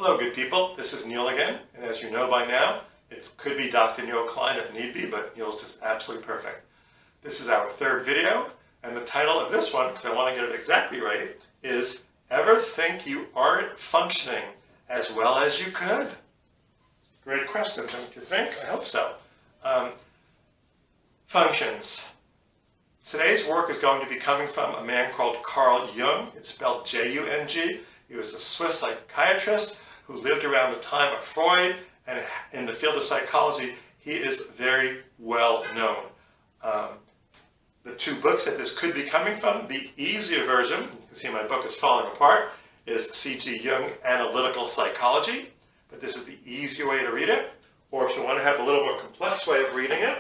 Hello, good people. This is Neil again, and as you know by now, it could be Dr. Neil Klein if need be, but Neil's just absolutely perfect. This is our third video, and the title of this one, because I want to get it exactly right, is Ever Think You Aren't Functioning as Well as You Could? Great question, don't you think? I hope so. Functions. Today's work is going to be coming from a man called Carl Jung. It's spelled J-U-N-G. He was a Swiss psychiatrist who lived around the time of Freud, and in the field of psychology, he is very well known. The two books that this could be coming from, the easier version, you can see my book is falling apart, is C.G. Jung, Analytical Psychology, but this is the easier way to read it. Or if you want to have a little more complex way of reading it,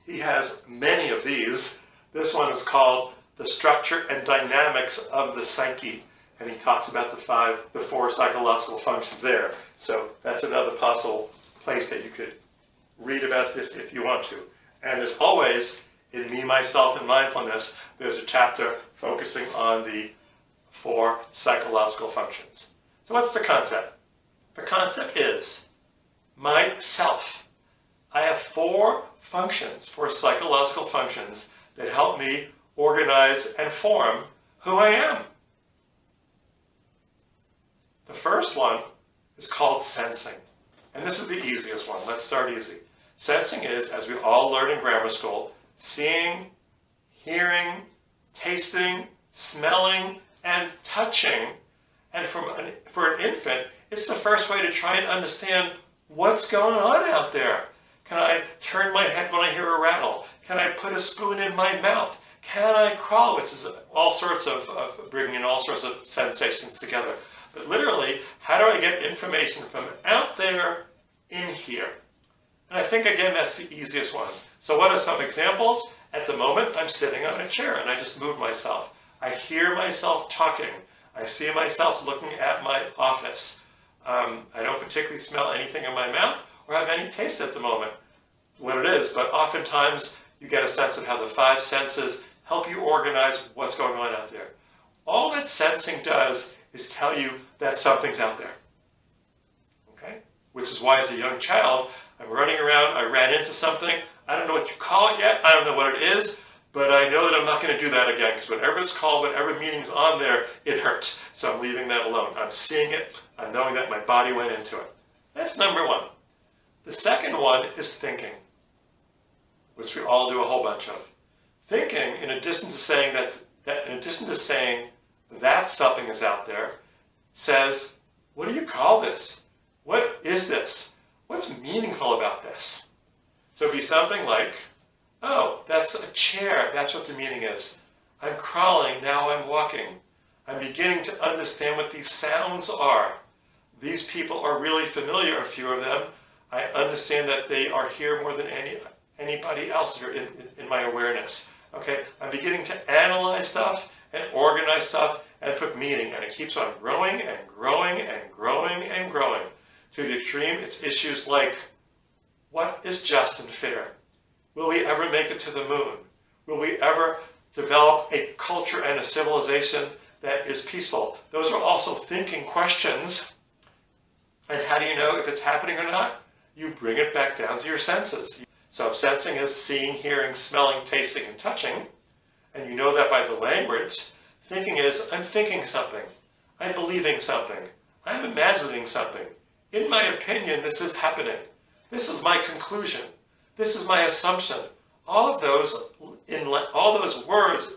he has many of these. This one is called The Structure and Dynamics of the Psyche, and he talks about the four psychological functions there. So that's another possible place that you could read about this if you want to. And as always, in Me, Myself, and Mindfulness, there's a chapter focusing on the four psychological functions. So what's the concept? The concept is myself. I have four functions, four psychological functions that help me organize and form who I am. The first one is called sensing. And this is the easiest one. Let's start easy. Sensing is, as we all learn in grammar school, seeing, hearing, tasting, smelling, and touching. And for an infant, it's the first way to try and understand what's going on out there. Can I turn my head when I hear a rattle? Can I put a spoon in my mouth? Can I crawl? Which is all sorts of bringing in all sorts of sensations together. But literally, how do I get information from out there in here? And I think, again, that's the easiest one. So what are some examples? At the moment, I'm sitting on a chair and I just move myself. I hear myself talking. I see myself looking at my office. I don't particularly smell anything in my mouth or have any taste at the moment, what it is, but oftentimes you get a sense of how the five senses help you organize what's going on out there. All that sensing does is tell you that something's out there, okay? Which is why as a young child, I'm running around, I ran into something, I don't know what you call it yet, I don't know what it is, but I know that I'm not going to do that again, because whatever it's called, whatever meaning's on there, it hurts. So I'm leaving that alone. I'm seeing it, I'm knowing that my body went into it. That's number one. The second one is thinking, which we all do a whole bunch of. Thinking, in addition to saying that something is out there, says, what do you call this? What is this? What's meaningful about this? So it'd be something like, oh, that's a chair. That's what the meaning is. I'm crawling, now I'm walking. I'm beginning to understand what these sounds are. These people are really familiar, a few of them. I understand that they are here more than anybody else that are in my awareness. Okay, I'm beginning to analyze stuff and organize stuff and put meaning, and it keeps on growing and growing and growing and growing. To the extreme, it's issues like, what is just and fair? Will we ever make it to the moon? Will we ever develop a culture and a civilization that is peaceful? Those are also thinking questions. And how do you know if it's happening or not? You bring it back down to your senses. So if sensing is seeing, hearing, smelling, tasting, and touching, and you know that by the language, thinking is, I'm thinking something. I'm believing something. I'm imagining something. In my opinion, this is happening. This is my conclusion. This is my assumption. All those words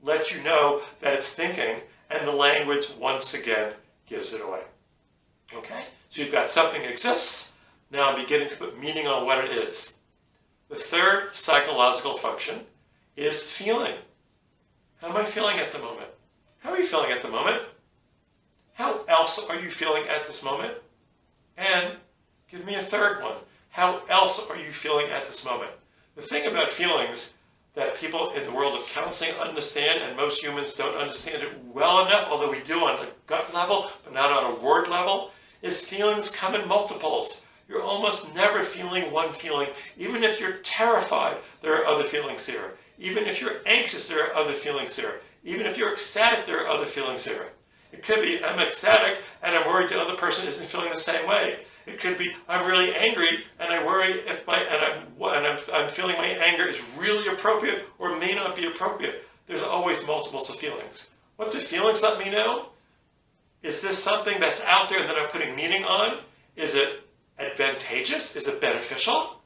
let you know that it's thinking, and the language once again gives it away. Okay? So you've got something exists. Now I'm beginning to put meaning on what it is. The third psychological function is feeling. How am I feeling at the moment? How are you feeling at the moment? How else are you feeling at this moment? And give me a third one. How else are you feeling at this moment? The thing about feelings that people in the world of counseling understand, and most humans don't understand it well enough, although we do on a gut level, but not on a word level, is feelings come in multiples. You're almost never feeling one feeling. Even if you're terrified, there are other feelings here. Even if you're anxious, there are other feelings here. Even if you're ecstatic, there are other feelings here. It could be I'm ecstatic and I'm worried the other person isn't feeling the same way. It could be I'm really angry and I worry if I'm feeling my anger is really appropriate or may not be appropriate. There's always multiples of feelings. What do feelings let me know? Is this something that's out there that I'm putting meaning on? Is it advantageous? Is it beneficial?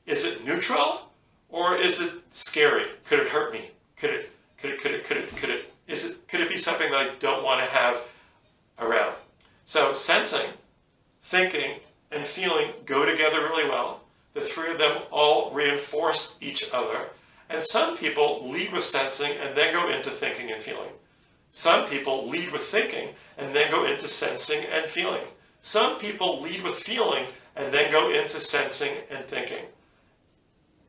Is it neutral? Or is it scary? Could it hurt me? Could it be something that I don't want to have around? So sensing, thinking, and feeling go together really well. The three of them all reinforce each other. And some people lead with sensing and then go into thinking and feeling. Some people lead with thinking and then go into sensing and feeling. Some people lead with feeling and then go into sensing and thinking.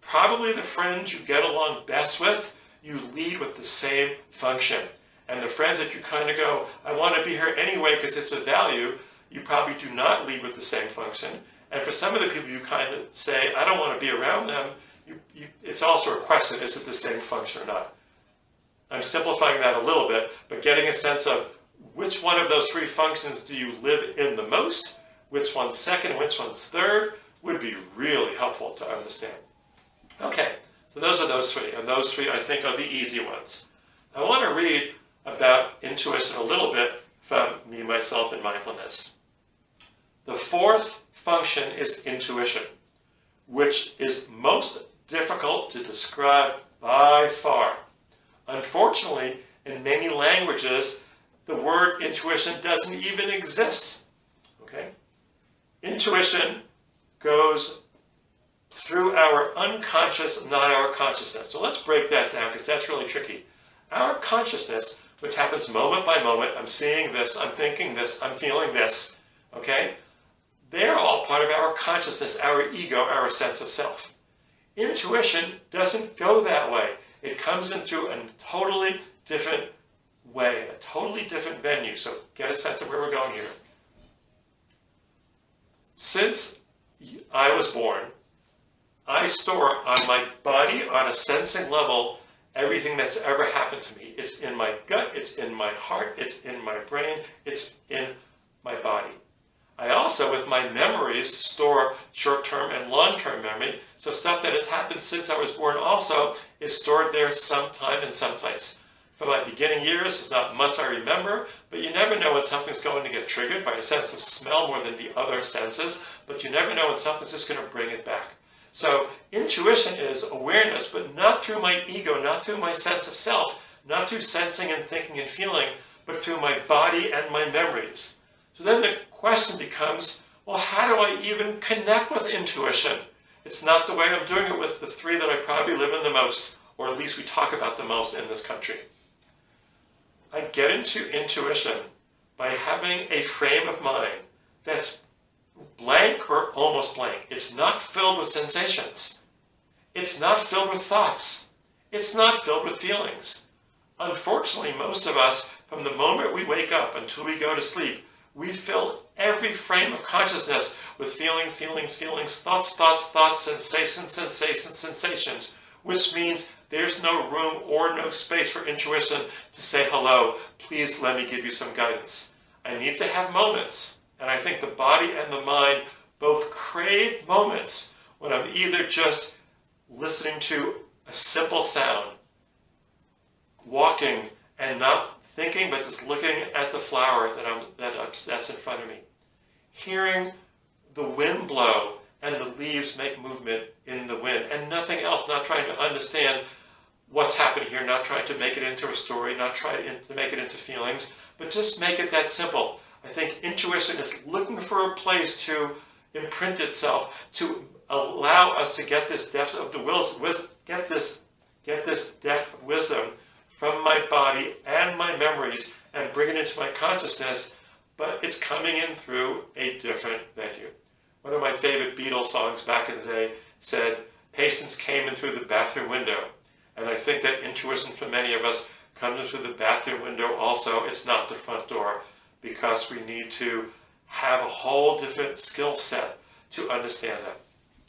Probably the friends you get along best with, you lead with the same function. And the friends that you kind of go, I want to be here anyway because it's a value, you probably do not lead with the same function. And for some of the people you kind of say, I don't want to be around them, it's also a question, is it the same function or not? I'm simplifying that a little bit, but getting a sense of which one of those three functions do you live in the most, which one's second, and which one's third, would be really helpful to understand. Okay, so those are those three, and those three I think are the easy ones. I want to read about intuition a little bit from Me, Myself, and Mindfulness. The fourth function is intuition, which is most difficult to describe by far. Unfortunately, in many languages, the word intuition doesn't even exist. Okay? Intuition goes through our unconscious, not our consciousness. So let's break that down because that's really tricky. Our consciousness, which happens moment by moment, I'm seeing this, I'm thinking this, I'm feeling this, okay? They're all part of our consciousness, our ego, our sense of self. Intuition doesn't go that way. It comes in through a totally different way, a totally different venue. So get a sense of where we're going here. Since I was born, I store on my body, on a sensing level, everything that's ever happened to me. It's in my gut, it's in my heart, it's in my brain, it's in my body. I also, with my memories, store short-term and long-term memory. So stuff that has happened since I was born also is stored there sometime in some place. From my beginning years, there's not much I remember, but you never know when something's going to get triggered by a sense of smell more than the other senses, but you never know when something's just going to bring it back. So intuition is awareness, but not through my ego, not through my sense of self, not through sensing and thinking and feeling, but through my body and my memories. So then the question becomes, well, how do I even connect with intuition? It's not the way I'm doing it with the three that I probably live in the most, or at least we talk about the most in this country. I get into intuition by having a frame of mind that's blank or almost blank. It's not filled with sensations. It's not filled with thoughts. It's not filled with feelings. Unfortunately, most of us, from the moment we wake up until we go to sleep, we fill every frame of consciousness with feelings, thoughts, sensations, which means there's no room or no space for intuition to say, hello, please let me give you some guidance. I need to have moments, and I think the body and the mind both crave moments when I'm either just listening to a simple sound, walking and not thinking, but just looking at the flower that's in front of me. Hearing the wind blow and the leaves make movement in the wind and nothing else, not trying to understand what's happening here, not trying to make it into a story, not trying to make it into feelings, but just make it that simple. I think intuition is looking for a place to imprint itself, to allow us to get this depth of the get this depth of wisdom from my body and my memories and bring it into my consciousness, but it's coming in through a different venue. One of my favorite Beatles songs back in the day said, patience came in through the bathroom window. And I think that intuition for many of us comes in through the bathroom window also. It's not the front door, because we need to have a whole different skill set to understand that.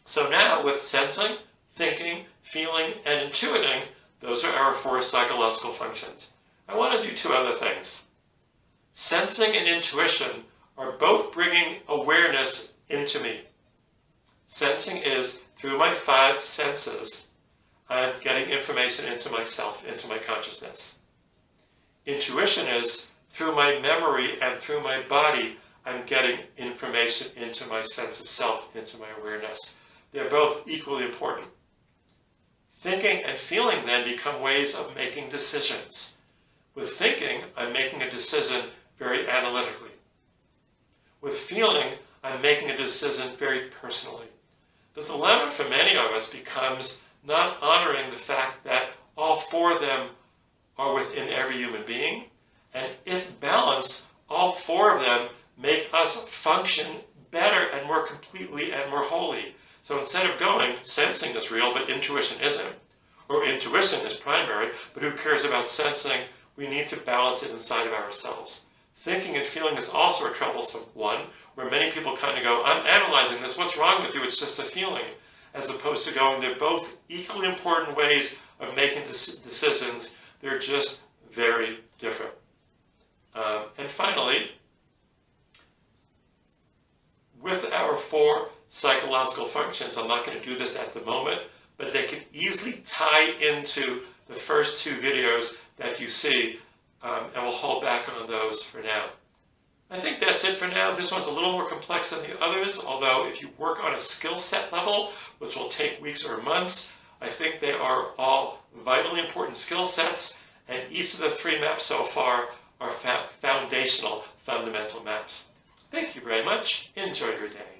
So now with sensing, thinking, feeling, and intuiting, those are our four psychological functions. I want to do two other things. Sensing and intuition are both bringing awareness into me. Sensing is through my 5 senses, I'm getting information into myself, into my consciousness. Intuition is through my memory and through my body, I'm getting information into my sense of self, into my awareness. They're both equally important. Thinking and feeling then become ways of making decisions. With thinking, I'm making a decision very analytically. With feeling, I'm making a decision very personally. The dilemma for many of us becomes not honoring the fact that all 4 of them are within every human being, and if balanced, all 4 of them make us function better and more completely and more wholly. So instead of going, sensing is real, but intuition isn't, or intuition is primary, but who cares about sensing? We need to balance it inside of ourselves. Thinking and feeling is also a troublesome one, where many people kind of go, I'm analyzing this, what's wrong with you? It's just a feeling. As opposed to going, they're both equally important ways of making decisions. They're just very different. And finally, with our 4 psychological functions, I'm not going to do this at the moment, but they can easily tie into the first 2 videos that you see, and we'll hold back on those for now. I think that's it for now. This one's a little more complex than the others, although if you work on a skill set level, which will take weeks or months, I think they are all vitally important skill sets, and each of the 3 maps so far are foundational, fundamental maps. Thank you very much. Enjoy your day.